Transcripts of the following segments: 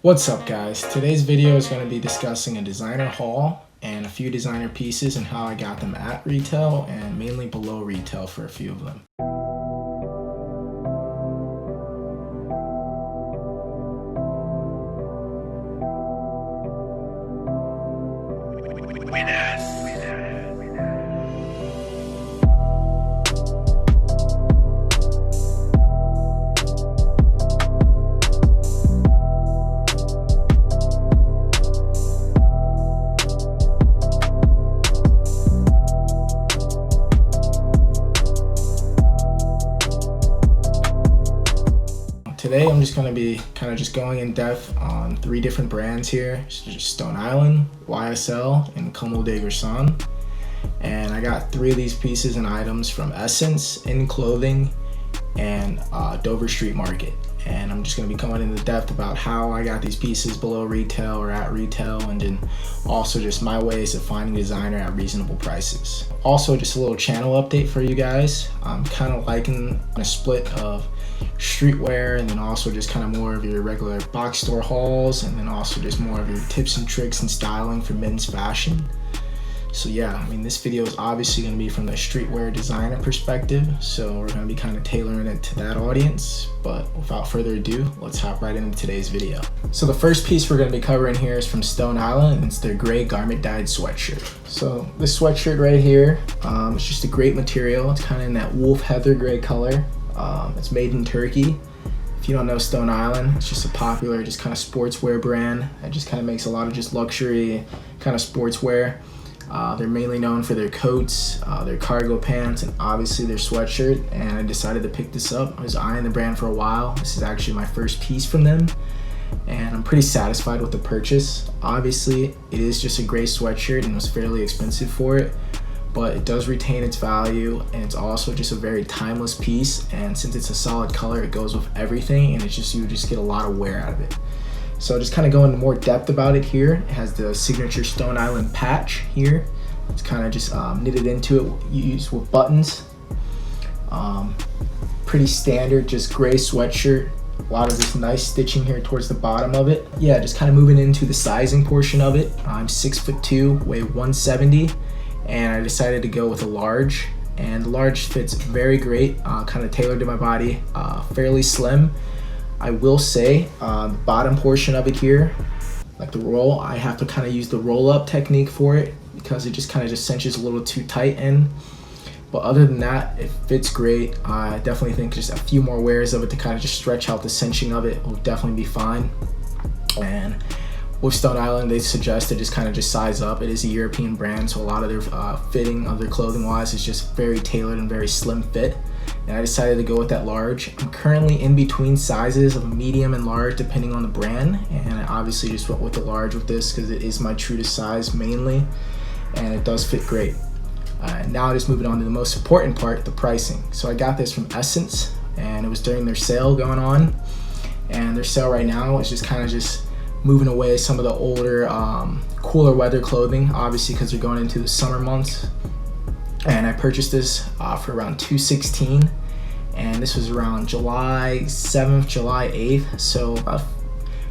What's up guys? Today's video is going to be discussing a designer haul and a few designer pieces and how I got them at retail and mainly below retail for a few of them. Today I'm just going to be kind of just going in depth on three different brands here. Just Stone Island, YSL, and Comme des Garçons. And I got three of these pieces and items from Essence, In Clothing, and Dover Street Market. And I'm just going to be going into depth about how I got these pieces below retail or at retail, and then also just my ways of finding designer at reasonable prices. Also, just a little channel update for you guys. I'm kind of liking a split of streetwear and then also just kind of more of your regular box store hauls, and then also just more of your tips and tricks and styling for men's fashion. So yeah, I mean, this video is obviously going to be from the streetwear designer perspective, so we're going to be kind of tailoring it to that audience. But without further ado, let's hop right into today's video. So the first piece we're going to be covering here is from Stone Island, and it's their gray garment dyed sweatshirt. So this sweatshirt right here, it's just a great material. It's kind of in that wolf heather gray color. It's made in Turkey. If you don't know Stone Island, it's just a popular just kind of sportswear brand that just kind of makes a lot of just luxury kind of sportswear. They're mainly known for their coats, their cargo pants, and obviously their sweatshirt. And I decided to pick this up. I was eyeing the brand for a while. This is actually my first piece from them, and I'm pretty satisfied with the purchase. Obviously, it is just a gray sweatshirt and was fairly expensive for it, but it does retain its value, and it's also just a very timeless piece. And since it's a solid color, it goes with everything, and it's just you just get a lot of wear out of it. So just kind of go into more depth about it here. It has the signature Stone Island patch here. It's kind of just knitted into it, used with buttons. Pretty standard, just gray sweatshirt. A lot of this nice stitching here towards the bottom of it. Yeah, just kind of moving into the sizing portion of it. I'm 6'2", weigh 170, and I decided to go with a large. And the large fits very great, kind of tailored to my body, fairly slim. I will say the bottom portion of it here, like the roll, I have to kind of use the roll up technique for it because it just kind of just cinches a little too tight in. But other than that, it fits great. I definitely think just a few more wears of it to kind of just stretch out the cinching of it will definitely be fine. And with Stone Island, they suggest to just kind of just size up. It is a European brand, so a lot of their fitting of their clothing wise is just very tailored and very slim fit. And I decided to go with that large. I'm currently in between sizes of medium and large depending on the brand, and I obviously just went with the large with this because it is my true to size mainly, and it does fit great. Now just moving on to the most important part, the pricing. So I got this from Essence, and it was during their sale going on, and their sale right now is just kind of just moving away some of the older cooler weather clothing, obviously because they're going into the summer months. And I purchased this for around $216, and this was around July 7th, July 8th, so a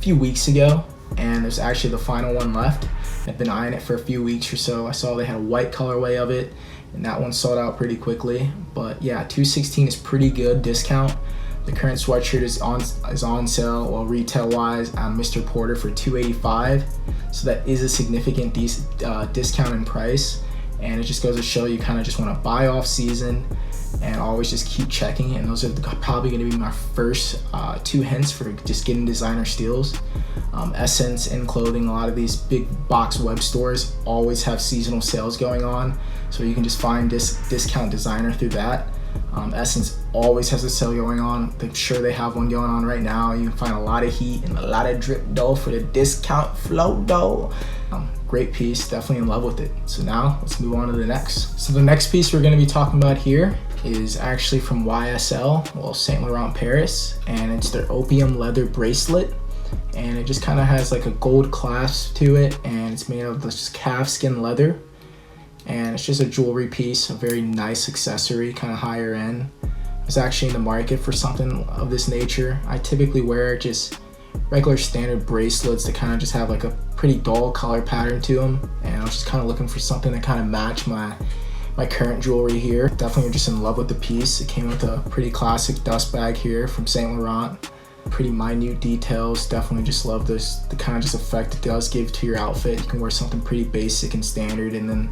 few weeks ago, and there's actually the final one left. I've been eyeing it for a few weeks or so. I saw they had a white colorway of it, and that one sold out pretty quickly. But yeah, $216 is pretty good discount. The current sweatshirt is on sale, well, retail wise, on Mr. Porter for $285, so that is a significant discount in price. And it just goes to show you kind of just want to buy off season and always just keep checking. And those are probably going to be my first two hints for just getting designer steals. Essence, In Clothing, a lot of these big box web stores always have seasonal sales going on, so you can just find this discount designer through that. Essence always has a sale going on. I'm sure they have one going on right now. You can find a lot of heat and a lot of drip dough for the discount flow dough. Great piece, definitely in love with it. So now let's move on to the next. So the next piece we're going to be talking about here is actually from YSL, well, Saint Laurent Paris, and it's their opium leather bracelet. And it just kind of has like a gold clasp to it, and it's made of this calf skin leather. And it's just a jewelry piece, a very nice accessory, kind of higher end. I was actually in the market for something of this nature. I typically wear just regular standard bracelets that kind of just have like a pretty dull color pattern to them. And I was just kind of looking for something that kind of matched my current jewelry here. Definitely just in love with the piece. It came with a pretty classic dust bag here from Saint Laurent. Pretty minute details. Definitely just love the kind of just effect it does give to your outfit. You can wear something pretty basic and standard, and then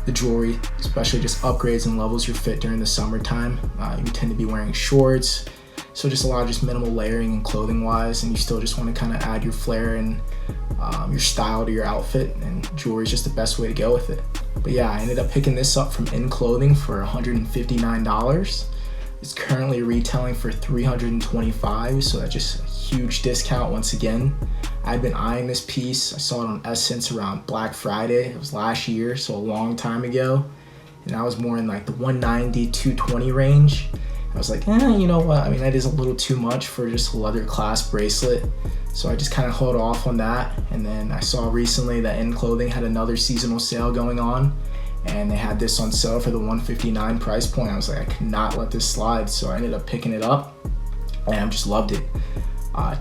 the jewelry especially just upgrades and levels your fit during the summertime. You tend to be wearing shorts, so just a lot of just minimal layering and clothing wise, and you still just want to kind of add your flair and your style to your outfit, and jewelry is just the best way to go with it. But yeah, I ended up picking this up from In Clothing for $159. It's currently retailing for $325, so that's just a huge discount once again. I've been eyeing this piece. I saw it on Essence around Black Friday. It was last year, so a long time ago. And I was more in like the $190, $220 range. I was like, you know what? I mean, that is a little too much for just a leather clasp bracelet. So I just kind of held off on that. And then I saw recently that In Clothing had another seasonal sale going on, and they had this on sale for the $159 price point. I was like, I could not let this slide. So I ended up picking it up, and I've just loved it.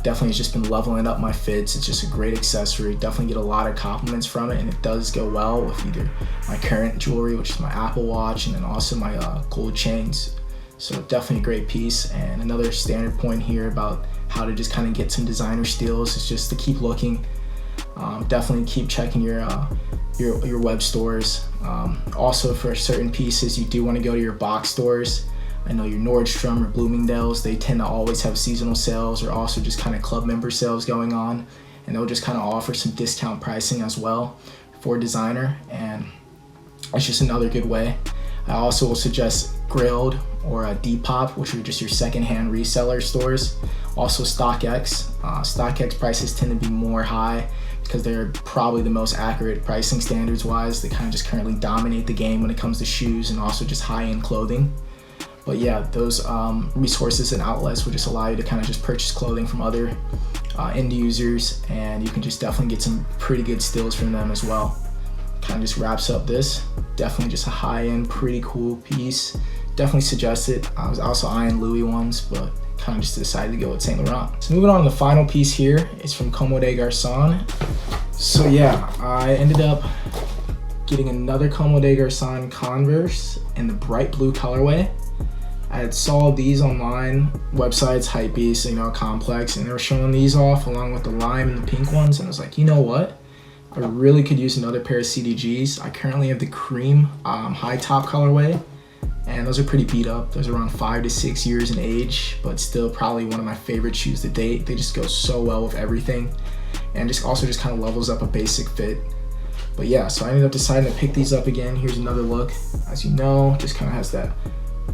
Definitely has just been leveling up my fits. It's just a great accessory. Definitely get a lot of compliments from it, and it does go well with either my current jewelry, which is my Apple Watch, and then also my gold chains. So definitely a great piece. And another standard point here about how to just kind of get some designer steals is just to keep looking. Definitely keep checking your web stores. Also, for certain pieces, you do want to go to your box stores. I know your Nordstrom or Bloomingdale's, they tend to always have seasonal sales or also just kind of club member sales going on, and they'll just kind of offer some discount pricing as well for designer, and it's just another good way. I also will suggest Grilled or Depop, which are just your secondhand reseller stores. Also StockX. StockX prices tend to be more high because they're probably the most accurate pricing standards wise. They kind of just currently dominate the game when it comes to shoes and also just high-end clothing. But yeah, those resources and outlets will just allow you to kind of just purchase clothing from other end users, and you can just definitely get some pretty good steals from them as well. Kind of just wraps up this. Definitely just a high-end, pretty cool piece. Definitely suggest it. I was also eyeing Louis ones, but kind of just decided to go with Saint Laurent. So moving on to the final piece here, it's from Comme des Garçons. So yeah, I ended up getting another Comme des Garçons Converse in the bright blue colorway. I had saw these online websites, hypebeast, Complex, and they were showing these off along with the lime and the pink ones, and I was like, you know what? I really could use another pair of CDGs. I currently have the cream high top colorway, and those are pretty beat up. Those are around 5 to 6 years in age, but still probably one of my favorite shoes to date. They just go so well with everything, and just also just kind of levels up a basic fit. But yeah, so I ended up deciding to pick these up again. Here's another look. As you know, just kind of has that,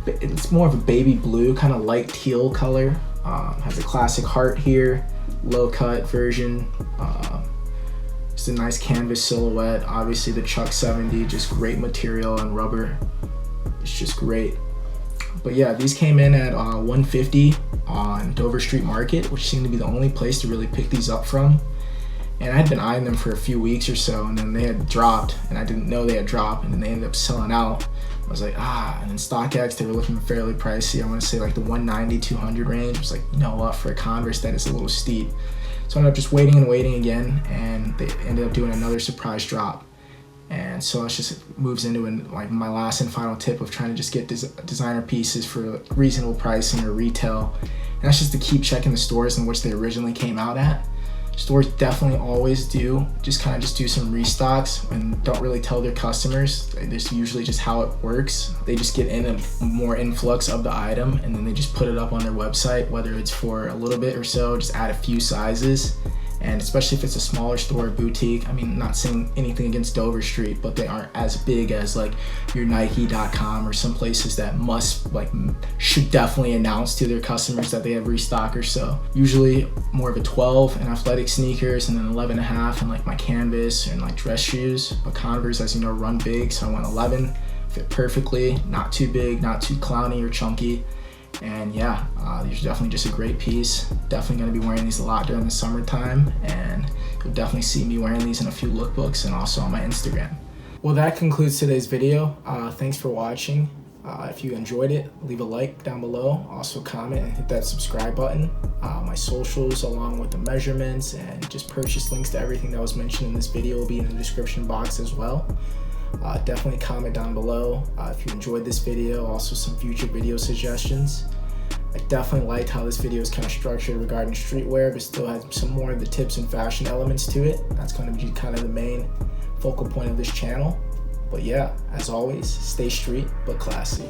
it's more of a baby blue, kind of light teal color. Has a classic heart here, low cut version. Just a nice canvas silhouette. Obviously the Chuck 70, just great material and rubber. It's just great. But yeah, these came in at $150 on Dover Street Market, which seemed to be the only place to really pick these up from. And I had been eyeing them for a few weeks or so, and then they had dropped, and I didn't know they had dropped, and then they ended up selling out. I was like, and then StockX, they were looking fairly pricey. I want to say like the $190, $200 range. I was like, you know what, for a Converse, that is a little steep. So I ended up just waiting and waiting again, and they ended up doing another surprise drop. And so it just moves into like my last and final tip of trying to just get designer pieces for reasonable pricing or retail. And that's just to keep checking the stores in which they originally came out at. Stores definitely always do just do some restocks and don't really tell their customers. That's usually just how it works. They just get in a more influx of the item, and then they just put it up on their website, whether it's for a little bit or so, just add a few sizes. And especially if it's a smaller store or boutique, I mean, not saying anything against Dover Street, but they aren't as big as like your Nike.com or some places that should definitely announce to their customers that they have restockers. So usually more of a 12 in athletic sneakers, and then 11.5 in like my canvas and like dress shoes. But Converse, as you know, run big, so I went 11, fit perfectly, not too big, not too clowny or chunky. And yeah, these are definitely just a great piece. Definitely going to be wearing these a lot during the summertime, and you'll definitely see me wearing these in a few lookbooks and also on my Instagram. Well, that concludes today's video. Thanks for watching. If you enjoyed it, leave a like down below. Also comment and hit that subscribe button. My socials along with the measurements and just purchase links to everything that was mentioned in this video will be in the description box as well. Definitely comment down below if you enjoyed this video, also some future video suggestions. I definitely liked how this video is kind of structured regarding streetwear, but still has some more of the tips and fashion elements to it. That's going to be kind of the main focal point of this channel. But yeah, as always, stay street but classy.